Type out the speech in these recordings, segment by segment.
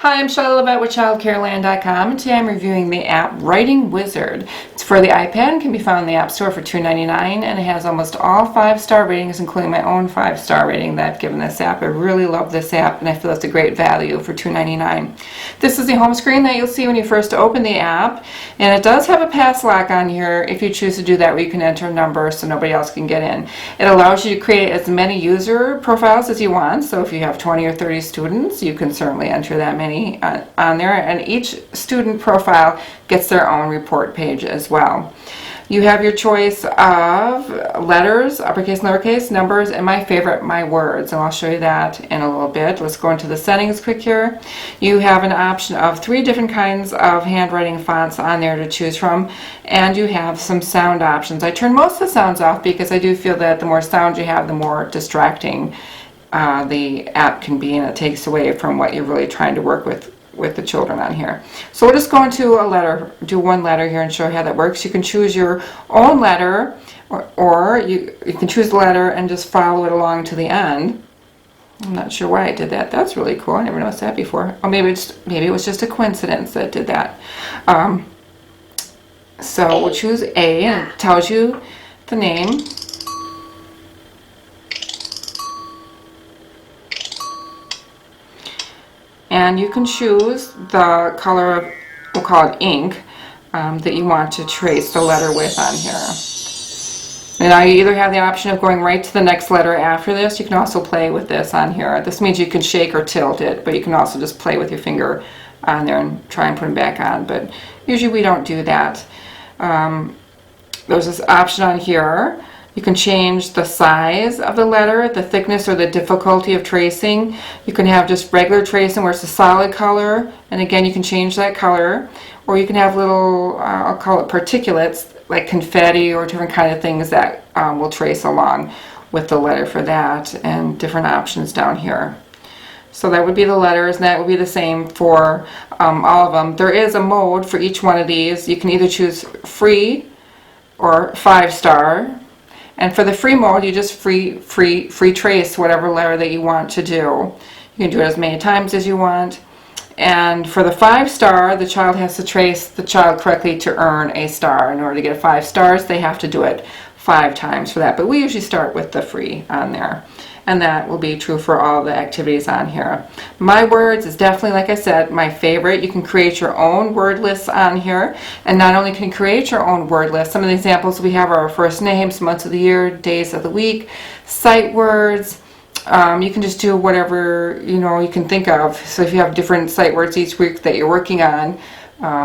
Hi, I'm Charlotte Levette with ChildCareLand.com, and today I'm reviewing the app Writing Wizard. It's for the iPad and can be found in the App Store for $2.99, and it has almost all 5-star ratings, including my own 5-star rating that I've given this app. I really love this app, and I feel it's a great value for $2.99. This is the home screen that you'll see when you first open the app, and it does have a pass lock on here if you choose to do that, where you can enter a number so nobody else can get in. It allows you to create as many user profiles as you want, so if you have 20 or 30 students, you can certainly enter that many on there, and each student profile gets their own report page as well. You have your choice of letters, uppercase, lowercase, numbers, and my favorite, my words, and I'll show you that in a little bit. Let's go into the settings quick here. You have an option of 3 different kinds of handwriting fonts on there to choose from, and you have some sound options. I turn most of the sounds off because I do feel that the more sound you have, the more distracting the app can be, and it takes away from what you're really trying to work with the children on here. So we'll just go into a letter, do one letter here and show you how that works. You can choose your own letter, or you can choose the letter and just follow it along to the end. I'm not sure why I did that. That's really cool. I never noticed that before. Or maybe it was just a coincidence that it did that. So we'll choose A, and it tells you the name. And you can choose the color of, we'll call it ink, that you want to trace the letter with on here. And now you either have the option of going right to the next letter after this. You can also play with this on here. This means you can shake or tilt it, but you can also just play with your finger on there and try and put them back on. But usually we don't do that. There's this option on here. You can change the size of the letter, the thickness, or the difficulty of tracing. You can have just regular tracing where it's a solid color, and again you can change that color. Or you can have little, I'll call it particulates, like confetti or different kind of things that will trace along with the letter for that, and different options down here. So that would be the letters, and that would be the same for all of them. There is a mode for each one of these. You can either choose free or 5-star. And for the free mode, you just free trace whatever letter that you want to do. You can do it as many times as you want. And for the 5-star, the child has to trace the child correctly to earn a star. In order to get 5 stars, they have to do it 5 times for that. But we usually start with the free on there. And that will be true for all the activities on here. My Words is definitely, like I said, my favorite. You can create your own word lists on here. And not only can you create your own word list, some of the examples we have are our first names, months of the year, days of the week, sight words. You can just do whatever you can think of. So if you have different sight words each week that you're working on,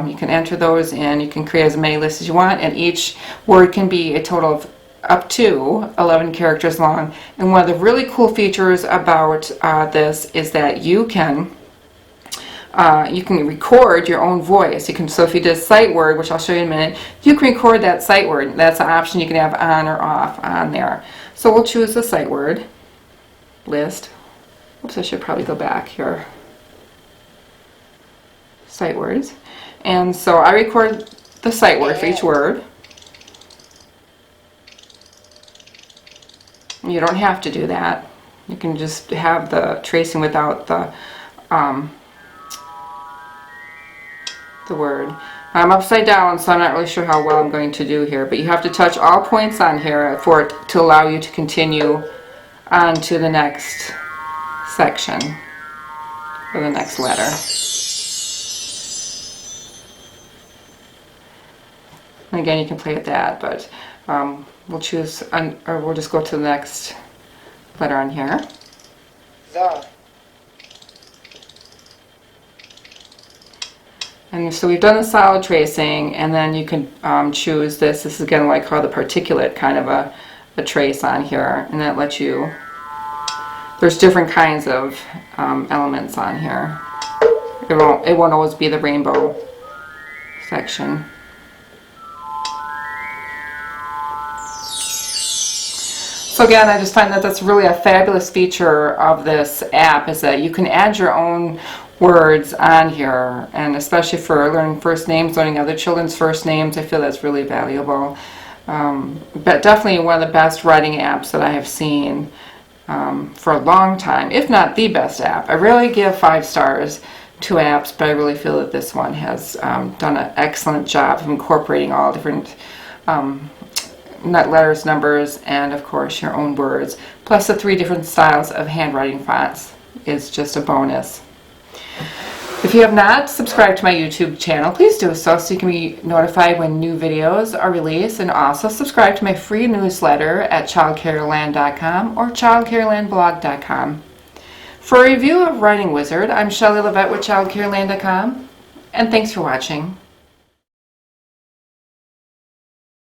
you can enter those in. You can create as many lists as you want, and each word can be a total of up to 11 characters long. And one of the really cool features about this is that you can record your own voice. So if you did a sight word, which I'll show you in a minute, you can record that sight word. That's an option you can have on or off on there. So we'll choose the sight word list. Oops, I should probably go back here. Sight words. And so I record the sight word for each word. You don't have to do that. You can just have the tracing without the word. I'm upside down, so I'm not really sure how well I'm going to do here, but you have to touch all points on here for it to allow you to continue on to the next section or the next letter. And again, you can play with that, but we'll choose, or we'll just go to the next letter on here. The. And so we've done the solid tracing, and then you can choose this. This is again what I call the particulate kind of a trace on here, and that lets you, there's different kinds of elements on here. It won't always be the rainbow section. So again, I just find that that's really a fabulous feature of this app, is that you can add your own words on here, and especially for learning first names, learning other children's first names, I feel that's really valuable. But definitely one of the best writing apps that I have seen for a long time, if not the best app. I really give 5 stars two apps, but I really feel that this one has done an excellent job of incorporating all different letters, numbers, and of course your own words, plus the 3 different styles of handwriting fonts is just a bonus. If you have not subscribed to my YouTube channel, please do so you can be notified when new videos are released, and also subscribe to my free newsletter at childcareland.com or childcarelandblog.com. For a review of Writing Wizard, I'm Shelley Levette with childcareland.com, and thanks for watching.